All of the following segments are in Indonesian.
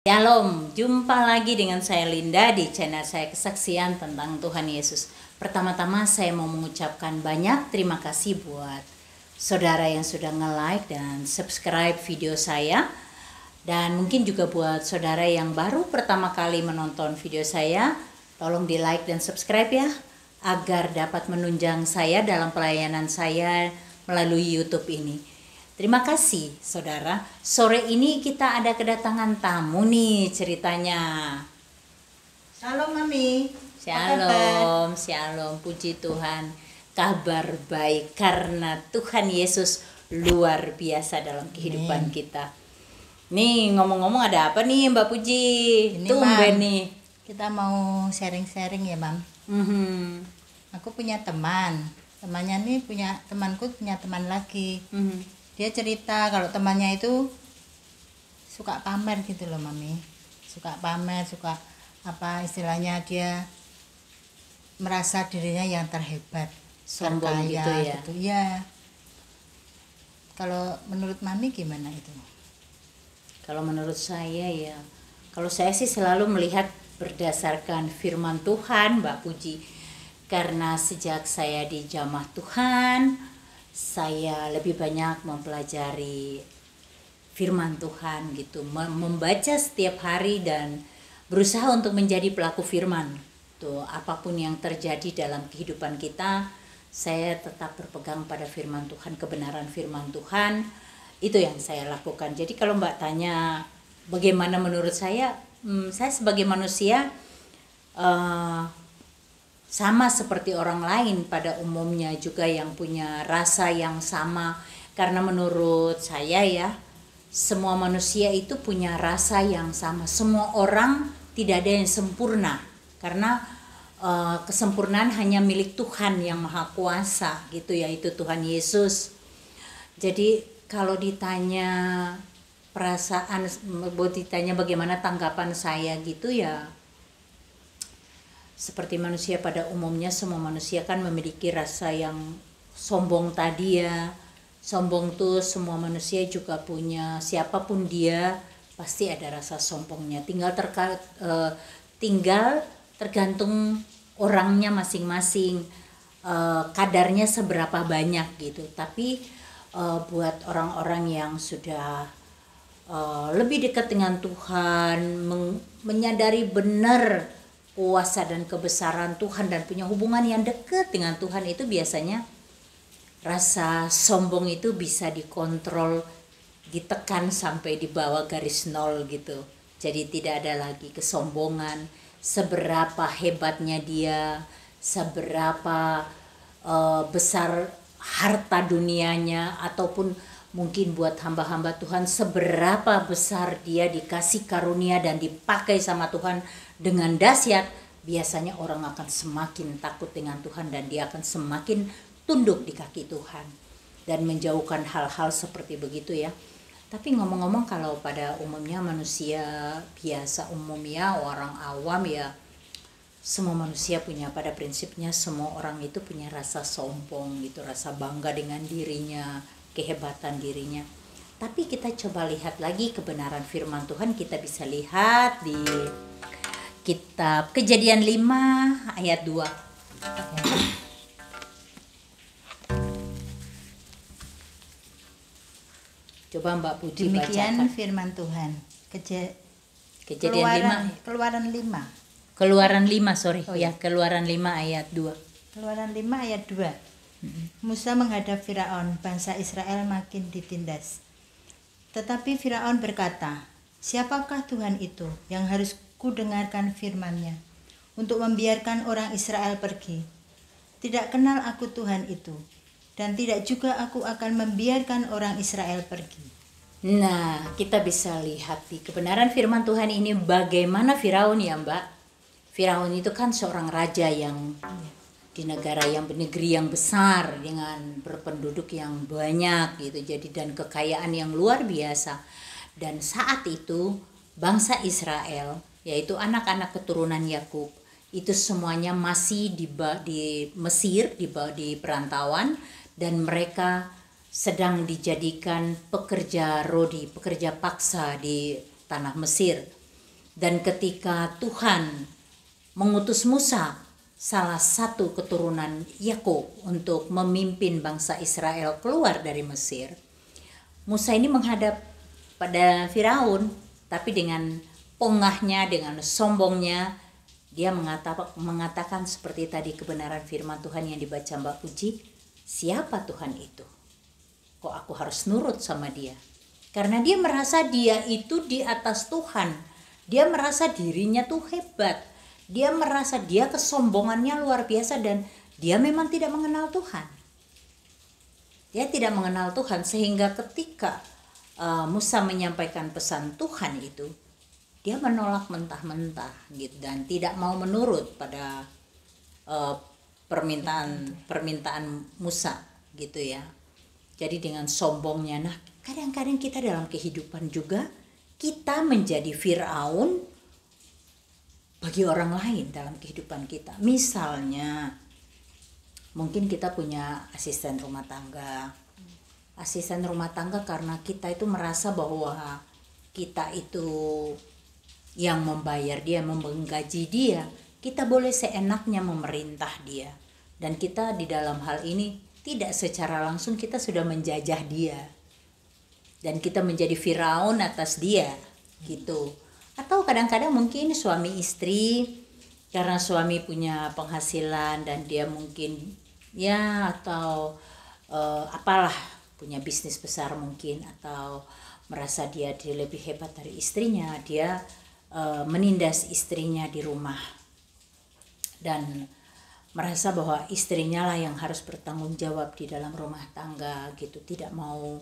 Shalom, jumpa lagi dengan saya Linda di channel saya Kesaksian tentang Tuhan Yesus. Pertama-tama saya mau mengucapkan banyak terima kasih buat saudara yang sudah nge-like dan subscribe video saya. Dan mungkin juga buat saudara yang baru pertama kali menonton video saya, tolong di like dan subscribe ya, agar dapat menunjang saya dalam pelayanan saya melalui YouTube ini. Terima kasih saudara. Sore ini kita ada kedatangan tamu nih ceritanya. Shalom Mami. Shalom, shalom, puji Tuhan. Kabar baik karena Tuhan Yesus luar biasa dalam kehidupan kita. Nih ngomong-ngomong ada apa nih Mbak Puji? Tumben nih. Kita mau sharing-sharing ya Mam. Aku punya teman. Temanku punya teman lagi. Dia cerita kalau temannya itu suka pamer gitu loh Mami. Suka pamer, suka apa istilahnya, dia merasa dirinya yang terhebat, Sombong terkaya gitu ya. gitu. Ya. Kalau menurut Mami gimana itu? Kalau menurut saya ya, kalau saya sih selalu melihat berdasarkan firman Tuhan Mbak Puji. Karena sejak saya di jamaah Tuhan, saya lebih banyak mempelajari firman Tuhan gitu, membaca setiap hari dan berusaha untuk menjadi pelaku firman. Tuh, apapun yang terjadi dalam kehidupan kita, saya tetap berpegang pada firman Tuhan, kebenaran firman Tuhan. Itu yang saya lakukan. Jadi kalau Mbak tanya bagaimana menurut saya sebagai manusia sama seperti orang lain pada umumnya juga yang punya rasa yang sama. Karena menurut saya ya, semua manusia itu punya rasa yang sama. Semua orang tidak ada yang sempurna. Karena kesempurnaan hanya milik Tuhan yang Maha Kuasa gitu, yaitu Tuhan Yesus. Jadi kalau ditanya perasaan, ditanya bagaimana tanggapan saya gitu ya, seperti manusia pada umumnya, semua manusia kan memiliki rasa yang sombong tadi ya. Sombong tuh semua manusia juga punya, siapapun dia pasti ada rasa sombongnya. Tinggal tergantung orangnya masing-masing, kadarnya seberapa banyak gitu. Tapi buat orang-orang yang sudah lebih dekat dengan Tuhan, menyadari benar kuasa dan kebesaran Tuhan dan punya hubungan yang dekat dengan Tuhan, itu biasanya rasa sombong itu bisa dikontrol, ditekan sampai di bawah garis nol gitu. Jadi tidak ada lagi kesombongan, seberapa hebatnya dia, seberapa besar harta dunianya, ataupun mungkin buat hamba-hamba Tuhan seberapa besar dia dikasih karunia dan dipakai sama Tuhan dengan dahsyat, biasanya orang akan semakin takut dengan Tuhan dan dia akan semakin tunduk di kaki Tuhan dan menjauhkan hal-hal seperti begitu ya. Tapi ngomong-ngomong, kalau pada umumnya manusia biasa umum ya, orang awam ya, semua manusia punya, pada prinsipnya semua orang itu punya rasa sombong gitu, rasa bangga dengan dirinya, kehebatan dirinya. Tapi kita coba lihat lagi kebenaran firman Tuhan. Kita bisa lihat di kitab Kejadian 5 ayat 2. Coba Mbak Puji Demikian bacakan. firman Tuhan. Kejadian 5. Keluaran 5. Keluaran 5, sorry. Oh, ya. Keluaran 5 ayat 2. Keluaran 5 ayat 2. Musa menghadap Firaun, bangsa Israel makin ditindas. Tetapi Firaun berkata, "Siapakah Tuhan itu yang harus kudengarkan firman-Nya untuk membiarkan orang Israel pergi? Tidak kenal aku Tuhan itu, dan tidak juga aku akan membiarkan orang Israel pergi." Nah, kita bisa lihat di kebenaran firman Tuhan ini bagaimana Firaun ya Mbak. Firaun itu kan seorang raja yang di negara yang negeri yang besar dengan berpenduduk yang banyak gitu, jadi dan kekayaan yang luar biasa. Dan saat itu bangsa Israel, yaitu anak-anak keturunan Yakub, itu semuanya masih di Mesir, di perantauan, dan mereka sedang dijadikan pekerja rodi, pekerja paksa di tanah Mesir. Dan ketika Tuhan mengutus Musa, salah satu keturunan Yakub, untuk memimpin bangsa Israel keluar dari Mesir, Musa ini menghadap pada Firaun, tapi dengan pongahnya, dengan sombongnya, dia mengatakan seperti tadi kebenaran firman Tuhan yang dibaca Mbak Puji, siapa Tuhan itu? Kok aku harus nurut sama dia? Karena dia merasa dia itu di atas Tuhan. Dia merasa dirinya tuh hebat. Dia merasa dia kesombongannya luar biasa dan dia memang tidak mengenal Tuhan. Dia tidak mengenal Tuhan sehingga ketika Musa menyampaikan pesan Tuhan itu, dia menolak mentah-mentah gitu dan tidak mau menurut pada permintaan Musa gitu ya. Jadi dengan sombongnya, nah kadang-kadang kita dalam kehidupan juga kita menjadi Firaun bagi orang lain dalam kehidupan kita. Misalnya mungkin kita punya asisten rumah tangga. Asisten rumah tangga karena kita itu merasa bahwa kita itu yang membayar dia, menggaji dia, kita boleh seenaknya memerintah dia. Dan kita di dalam hal ini tidak secara langsung kita sudah menjajah dia. Dan kita menjadi Firaun atas dia gitu. Atau kadang-kadang mungkin suami istri, karena suami punya penghasilan dan dia mungkin ya atau apalah, punya bisnis besar mungkin, atau merasa dia lebih hebat dari istrinya, dia menindas istrinya di rumah dan merasa bahwa istrinya lah yang harus bertanggung jawab di dalam rumah tangga gitu, tidak mau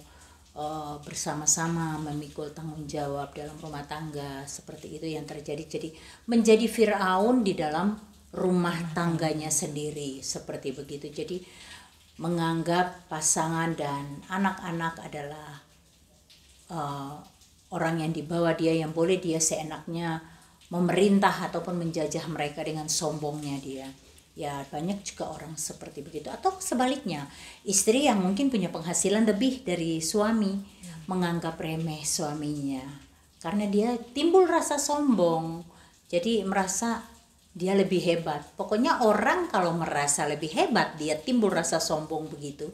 bersama-sama memikul tanggung jawab dalam rumah tangga. Seperti itu yang terjadi. Jadi menjadi Firaun di dalam rumah tangganya sendiri, seperti begitu. Jadi menganggap pasangan dan anak-anak adalah orang yang di bawah dia, yang boleh dia seenaknya memerintah ataupun menjajah mereka dengan sombongnya dia. Ya banyak juga orang seperti begitu. Atau sebaliknya, istri yang mungkin punya penghasilan lebih dari suami menganggap remeh suaminya karena dia timbul rasa sombong. Jadi merasa dia lebih hebat. Pokoknya orang kalau merasa lebih hebat, dia timbul rasa sombong begitu.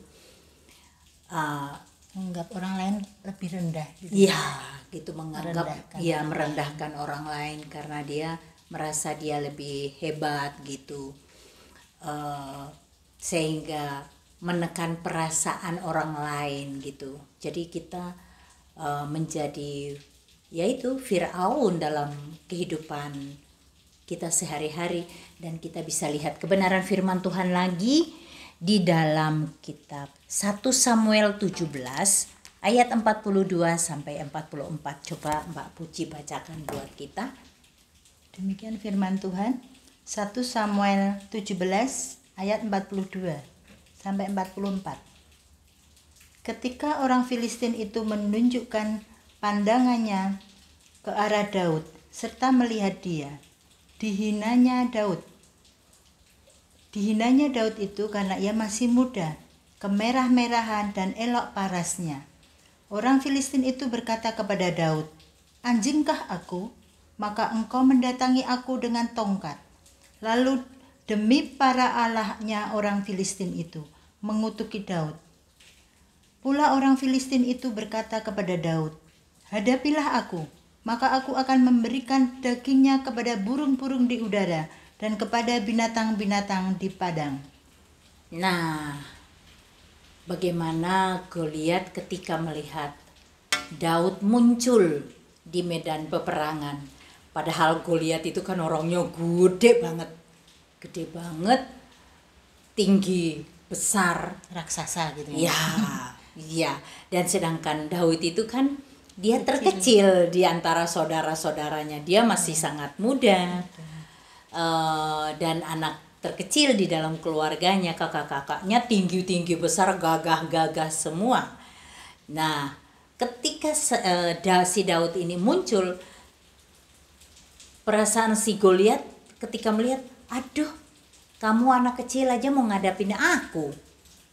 Menganggap orang lain lebih rendah gitu. Iya, gitu, menganggap merendahkan orang lain karena dia merasa dia lebih hebat gitu. Sehingga menekan perasaan orang lain gitu. Jadi kita menjadi yaitu Firaun dalam kehidupan kita sehari-hari. Dan kita bisa lihat kebenaran firman Tuhan lagi di dalam kitab 1 Samuel 17 ayat 42 sampai 44. Coba Mbak Puji bacakan buat kita. Demikian firman Tuhan. 1 Samuel 17 ayat 42 sampai 44. Ketika orang Filistin itu menunjukkan pandangannya ke arah Daud serta melihat dia, dihinanya Daud. Dihinanya Daud itu karena ia masih muda, kemerah-merahan dan elok parasnya. Orang Filistin itu berkata kepada Daud, "Anjingkah aku? Maka engkau mendatangi aku dengan tongkat." Lalu demi para allahnya orang Filistin itu mengutuki Daud. Pula orang Filistin itu berkata kepada Daud, "Hadapilah aku, maka aku akan memberikan dagingnya kepada burung-burung di udara dan kepada binatang-binatang di padang." Nah, bagaimana Goliat ketika melihat Daud muncul di medan peperangan. Padahal Goliat itu kan orangnya gede banget, tinggi, besar, raksasa gitu ya. Iya. Dan sedangkan Daud itu kan dia terkecil di antara saudara-saudaranya. Dia masih sangat muda. Dan anak terkecil di dalam keluarganya, kakak-kakaknya tinggi-tinggi besar, gagah-gagah semua. Nah, ketika si Daud ini muncul, perasaan si Goliat ketika melihat, aduh, kamu anak kecil aja mau ngadapin aku.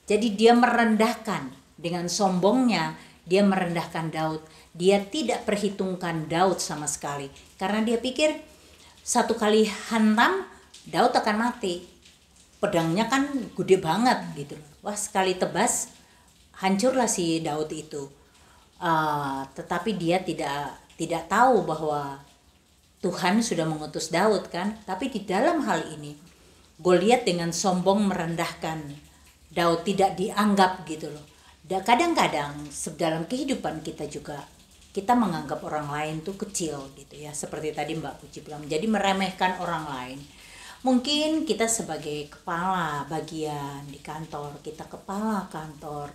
Jadi dia merendahkan dengan sombongnya, dia merendahkan Daud. Dia tidak perhitungkan Daud sama sekali. Karena dia pikir satu kali hantam Daud akan mati. Pedangnya kan gede banget gitu. Wah, sekali tebas hancurlah si Daud itu. Tetapi dia tidak tahu bahwa Tuhan sudah mengutus Daud kan. Tapi di dalam hal ini Goliat dengan sombong merendahkan Daud, tidak dianggap gitu loh. Dan kadang-kadang dalam kehidupan kita juga kita menganggap orang lain tuh kecil gitu ya, seperti tadi Mbak Puji bilang, jadi meremehkan orang lain. Mungkin kita sebagai kepala bagian di kantor, kita kepala kantor,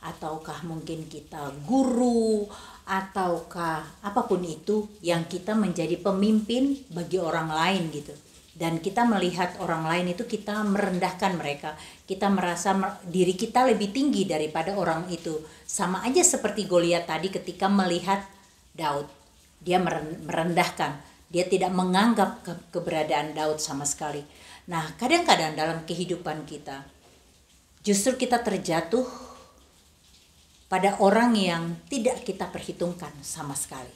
ataukah mungkin kita guru, ataukah apapun itu yang kita menjadi pemimpin bagi orang lain gitu. Dan kita melihat orang lain itu kita merendahkan mereka, kita merasa diri kita lebih tinggi daripada orang itu. Sama aja seperti Goliat tadi ketika melihat Daud, dia merendahkan, dia tidak menganggap keberadaan Daud sama sekali. Nah, kadang-kadang dalam kehidupan kita justru kita terjatuh pada orang yang tidak kita perhitungkan sama sekali.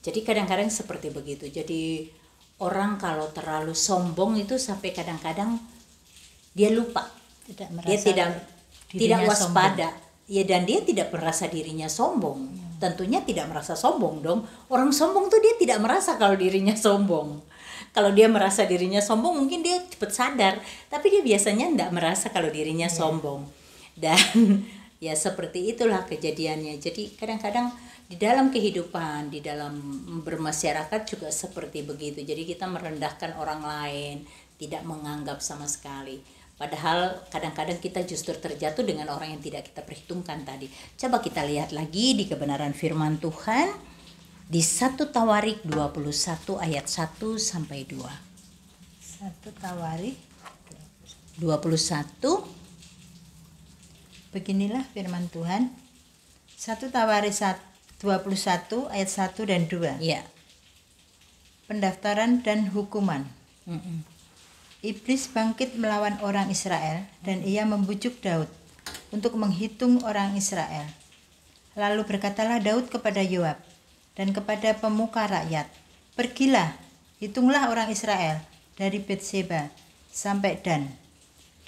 Jadi kadang-kadang seperti begitu. Jadi orang kalau terlalu sombong itu sampai kadang-kadang dia lupa, dia tidak waspada, ya, dan dia tidak merasa dirinya sombong. Tentunya tidak merasa sombong dong. Orang sombong tuh dia tidak merasa kalau dirinya sombong. Kalau dia merasa dirinya sombong mungkin dia cepat sadar, tapi dia biasanya tidak merasa kalau dirinya sombong. Dan ya seperti itulah kejadiannya. Jadi kadang-kadang di dalam kehidupan, di dalam bermasyarakat juga seperti begitu. Jadi kita merendahkan orang lain, tidak menganggap sama sekali. Padahal kadang-kadang kita justru terjatuh dengan orang yang tidak kita perhitungkan tadi. Coba kita lihat lagi di kebenaran firman Tuhan di 1 Tawarik 21 ayat 1 sampai 2. 1 Tawarik 21. Beginilah firman Tuhan. 1 Tawarik 21 ayat 1 dan 2. Ya. Pendaftaran dan hukuman. Iblis bangkit melawan orang Israel dan ia membujuk Daud untuk menghitung orang Israel. Lalu berkatalah Daud kepada Yoab dan kepada pemuka rakyat, "Pergilah, hitunglah orang Israel dari Betseba sampai Dan,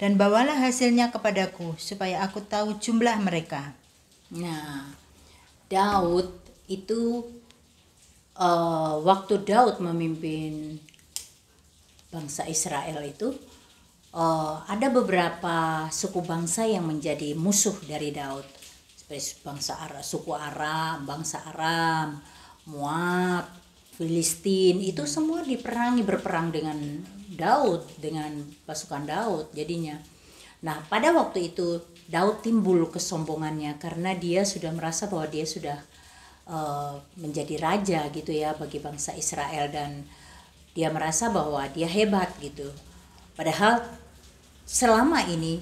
dan bawalah hasilnya kepadaku supaya aku tahu jumlah mereka." Nah, Daud itu waktu Daud memimpin bangsa Israel itu ada beberapa suku bangsa yang menjadi musuh dari Daud, seperti suku Aram, bangsa Aram, Moab, Filistin, itu semua berperang dengan Daud, dengan pasukan Daud jadinya. Nah, pada waktu itu Daud timbul kesombongannya karena dia sudah merasa bahwa dia sudah menjadi raja gitu ya bagi bangsa Israel, dan dia merasa bahwa dia hebat gitu. Padahal selama ini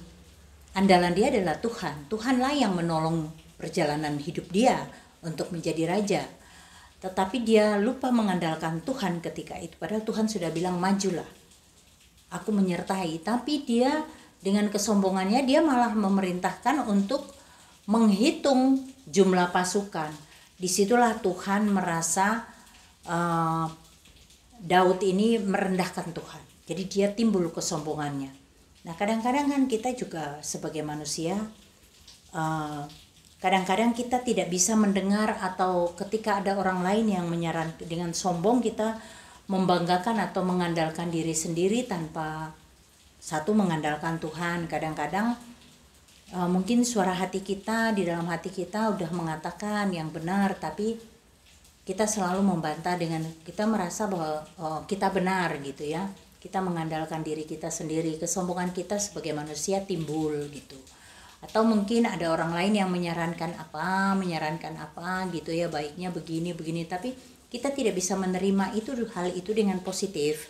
andalan dia adalah Tuhan. Tuhanlah yang menolong perjalanan hidup dia untuk menjadi raja. Tetapi dia lupa mengandalkan Tuhan ketika itu. Padahal Tuhan sudah bilang, "Majulah, aku menyertai." Tapi dia dengan kesombongannya dia malah memerintahkan untuk menghitung jumlah pasukan. Disitulah Tuhan merasa Daud ini merendahkan Tuhan. Jadi dia timbul kesombongannya. Nah, kadang-kadang kan kita juga sebagai manusia, kadang-kadang kita tidak bisa mendengar, atau ketika ada orang lain yang menyarankan dengan sombong, kita membanggakan atau mengandalkan diri sendiri tanpa satu mengandalkan Tuhan. Kadang-kadang mungkin suara hati kita, di dalam hati kita udah mengatakan yang benar, tapi kita selalu membantah dengan kita merasa bahwa kita benar gitu ya. Kita mengandalkan diri kita sendiri, kesombongan kita sebagai manusia timbul gitu. Atau mungkin ada orang lain yang menyarankan apa gitu ya, baiknya begini, tapi kita tidak bisa menerima hal itu dengan positif.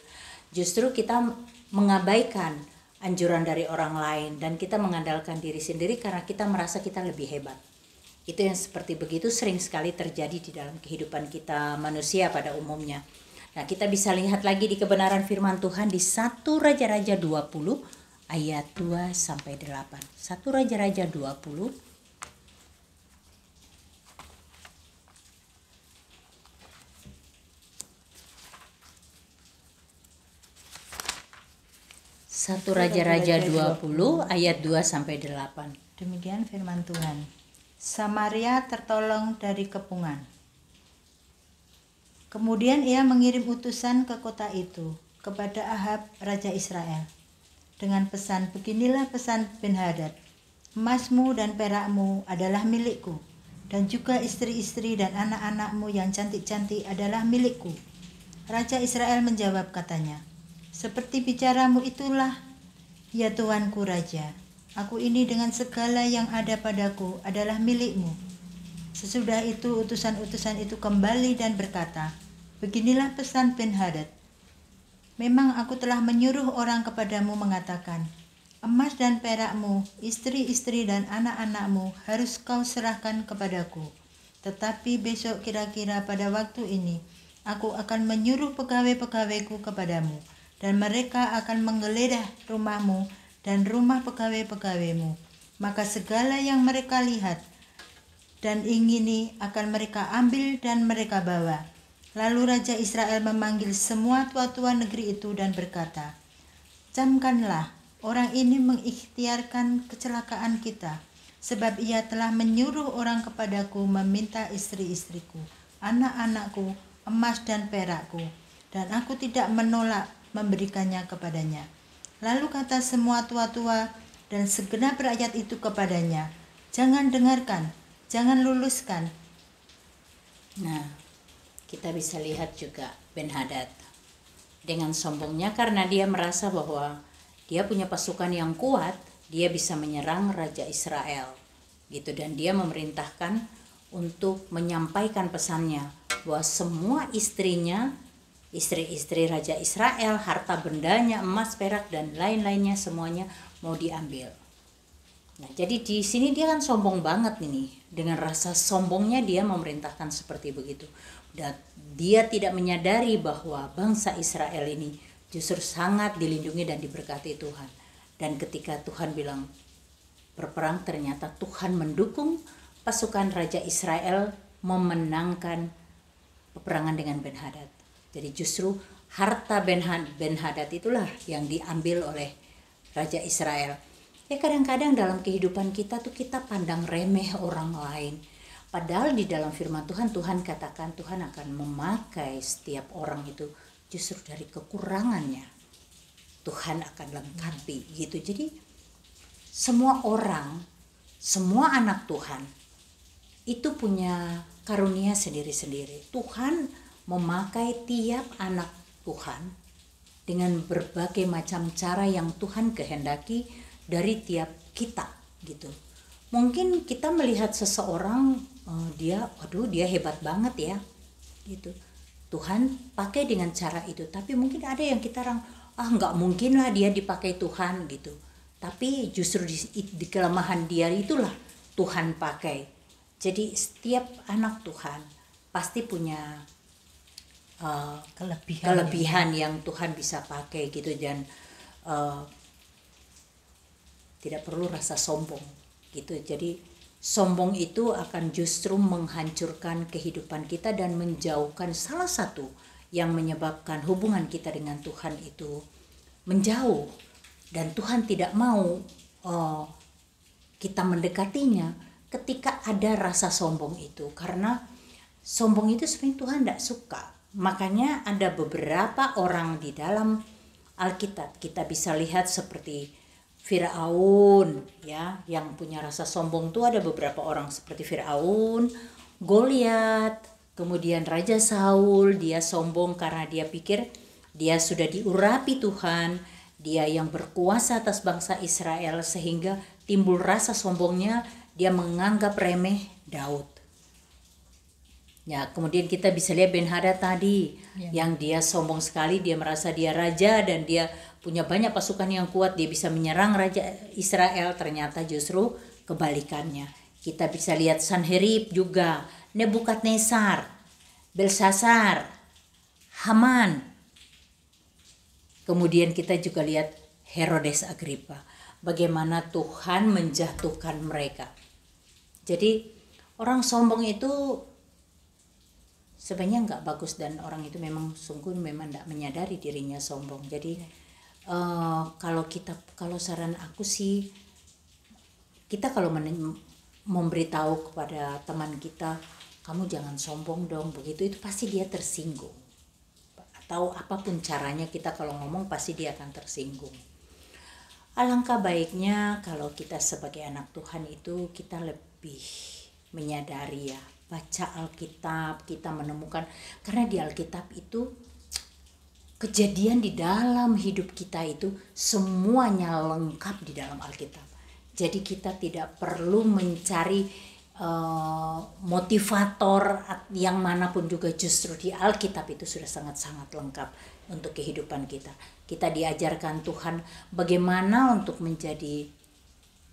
Justru kita mengabaikan anjuran dari orang lain dan kita mengandalkan diri sendiri karena kita merasa kita lebih hebat. Itu yang seperti begitu sering sekali terjadi di dalam kehidupan kita manusia pada umumnya. Nah, kita bisa lihat lagi di kebenaran firman Tuhan di 1 Raja-Raja 20 ayat 2 sampai 8. 1 Raja-Raja 20 1 Raja-Raja 20 ayat 2 sampai 8. Demikian firman Tuhan. Samaria tertolong dari kepungan. Kemudian ia mengirim utusan ke kota itu kepada Ahab raja Israel dengan pesan, beginilah pesan Ben-Hadad, emasmu dan perakmu adalah milikku, dan juga istri-istri dan anak-anakmu yang cantik-cantik adalah milikku. Raja Israel menjawab katanya, seperti bicaramu itulah, ya Tuanku Raja, aku ini dengan segala yang ada padaku adalah milikmu. Sesudah itu utusan-utusan itu kembali dan berkata, beginilah pesan Ben-Hadad, memang aku telah menyuruh orang kepadamu mengatakan, emas dan perakmu, istri-istri dan anak-anakmu harus kau serahkan kepadaku. Tetapi besok kira-kira pada waktu ini, aku akan menyuruh pegawai-pegawaiku kepadamu, dan mereka akan menggeledah rumahmu dan rumah pegawai-pegawaimu. Maka segala yang mereka lihat dan ingini akan mereka ambil dan mereka bawa. Lalu Raja Israel memanggil semua tua-tua negeri itu dan berkata, camkanlah, orang ini mengikhtiarkan kecelakaan kita, sebab ia telah menyuruh orang kepadaku meminta istri-istriku, anak-anakku, emas dan perakku, dan aku tidak menolak memberikannya kepadanya. Lalu kata semua tua-tua dan segenap rakyat itu kepadanya, jangan dengarkan, jangan luluskan. Nah, kita bisa lihat juga Ben-Hadad dengan sombongnya karena dia merasa bahwa dia punya pasukan yang kuat, dia bisa menyerang Raja Israel gitu, dan dia memerintahkan untuk menyampaikan pesannya bahwa semua istrinya, istri-istri Raja Israel, harta bendanya, emas, perak dan lain-lainnya semuanya mau diambil. Nah, jadi di sini dia kan sombong banget ini. Dengan rasa sombongnya dia memerintahkan seperti begitu. Dan dia tidak menyadari bahwa bangsa Israel ini justru sangat dilindungi dan diberkati Tuhan. Dan ketika Tuhan bilang berperang, ternyata Tuhan mendukung pasukan Raja Israel memenangkan peperangan dengan Ben-Hadad. Jadi justru harta Ben-Hadad itulah yang diambil oleh Raja Israel. Ya kadang-kadang dalam kehidupan kita tuh kita pandang remeh orang lain. Padahal di dalam firman Tuhan, Tuhan katakan Tuhan akan memakai setiap orang itu justru dari kekurangannya. Tuhan akan lengkapi gitu. Jadi semua orang, semua anak Tuhan itu punya karunia sendiri-sendiri. Tuhan memakai tiap anak Tuhan dengan berbagai macam cara yang Tuhan kehendaki dari tiap kita gitu. Mungkin kita melihat seseorang dia hebat banget ya gitu. Tuhan pakai dengan cara itu, tapi mungkin ada yang kita nggak mungkin lah dia dipakai Tuhan gitu. Tapi justru di kelemahan dia itulah Tuhan pakai. Jadi setiap anak Tuhan pasti punya kelebihan yang Tuhan bisa pakai gitu, dan tidak perlu rasa sombong gitu. Jadi sombong itu akan justru menghancurkan kehidupan kita dan menjauhkan salah satu yang menyebabkan hubungan kita dengan Tuhan itu menjauh, dan Tuhan tidak mau kita mendekatinya ketika ada rasa sombong itu, karena sombong itu sebenarnya Tuhan tidak suka. Makanya ada beberapa orang di dalam Alkitab kita bisa lihat seperti Firaun ya, yang punya rasa sombong tuh ada beberapa orang seperti Firaun, Goliat, kemudian Raja Saul. Dia sombong karena dia pikir dia sudah diurapi Tuhan, dia yang berkuasa atas bangsa Israel, sehingga timbul rasa sombongnya, dia menganggap remeh Daud. Ya, kemudian kita bisa lihat Ben-Hadad tadi yang dia sombong sekali, dia merasa dia raja dan dia punya banyak pasukan yang kuat, dia bisa menyerang Raja Israel. Ternyata justru kebalikannya. Kita bisa lihat Sanherib juga, Nebukadnezar, Belsasar, Haman. Kemudian kita juga lihat Herodes Agripa, bagaimana Tuhan menjatuhkan mereka. Jadi orang sombong itu sebenarnya nggak bagus, dan orang itu memang sungguh memang tidak menyadari dirinya sombong. Jadi kalau saran aku sih, kita kalau memberitahu kepada teman kita, kamu jangan sombong dong begitu, itu pasti dia tersinggung. Atau apapun caranya kita kalau ngomong pasti dia akan tersinggung. Alangkah baiknya kalau kita sebagai anak Tuhan itu kita lebih menyadari ya, baca Alkitab, kita menemukan, karena di Alkitab itu kejadian di dalam hidup kita itu semuanya lengkap di dalam Alkitab. Jadi kita tidak perlu mencari motivator yang manapun juga, justru di Alkitab itu sudah sangat-sangat lengkap untuk kehidupan kita. Kita diajarkan Tuhan bagaimana untuk menjadi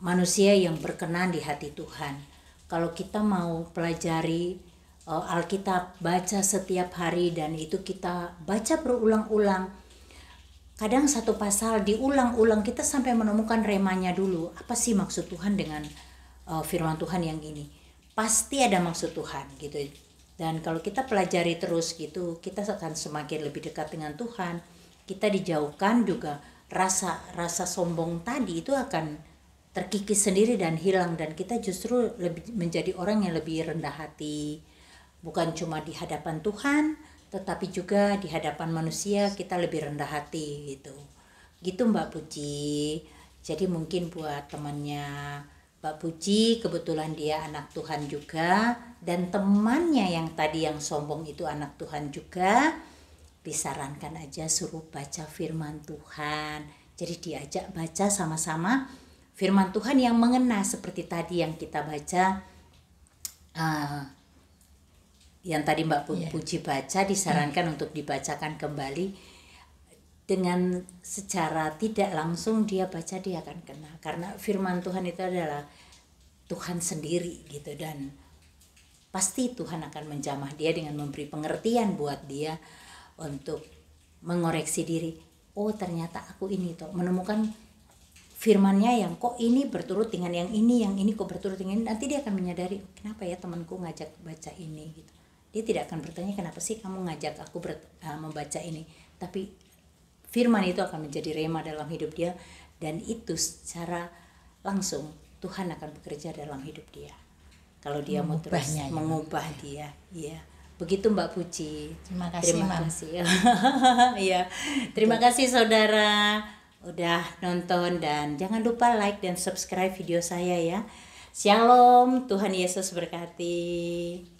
manusia yang berkenan di hati Tuhan. Kalau kita mau pelajari Alkitab, baca setiap hari, dan itu kita baca berulang-ulang. Kadang satu pasal diulang-ulang, kita sampai menemukan remanya dulu. Apa sih maksud Tuhan dengan firman Tuhan yang ini? Pasti ada maksud Tuhan gitu. Dan kalau kita pelajari terus gitu, kita akan semakin lebih dekat dengan Tuhan. Kita dijauhkan juga rasa sombong tadi itu akan terkikis sendiri dan hilang, dan kita justru lebih menjadi orang yang lebih rendah hati. Bukan cuma di hadapan Tuhan, tetapi juga di hadapan manusia kita lebih rendah hati gitu. Gitu Mbak Puji. Jadi mungkin buat temannya Mbak Puji, kebetulan dia anak Tuhan juga, dan temannya yang tadi yang sombong itu anak Tuhan juga, disarankan aja suruh baca firman Tuhan. Jadi diajak baca sama-sama firman Tuhan yang mengena, seperti tadi yang kita baca, yang tadi Mbak Puji baca, disarankan untuk dibacakan kembali. Dengan secara tidak langsung dia baca, dia akan kena, karena firman Tuhan itu adalah Tuhan sendiri gitu, dan pasti Tuhan akan menjamah dia dengan memberi pengertian buat dia untuk mengoreksi diri. Oh ternyata aku ini toh, menemukan firmannya yang kok ini berturut dengan yang ini kok berturut dengan ini. Nanti dia akan menyadari, kenapa ya temanku ngajak baca ini gitu. Dia tidak akan bertanya kenapa sih kamu ngajak aku membaca ini, tapi firman itu akan menjadi rema dalam hidup dia, dan itu secara langsung Tuhan akan bekerja dalam hidup dia kalau dia mau terus mengubah dia. Iya, begitu Mbak Puji. Terima kasih. Iya, terima kasih saudara udah nonton, dan jangan lupa like dan subscribe video saya ya. Shalom, Tuhan Yesus berkati.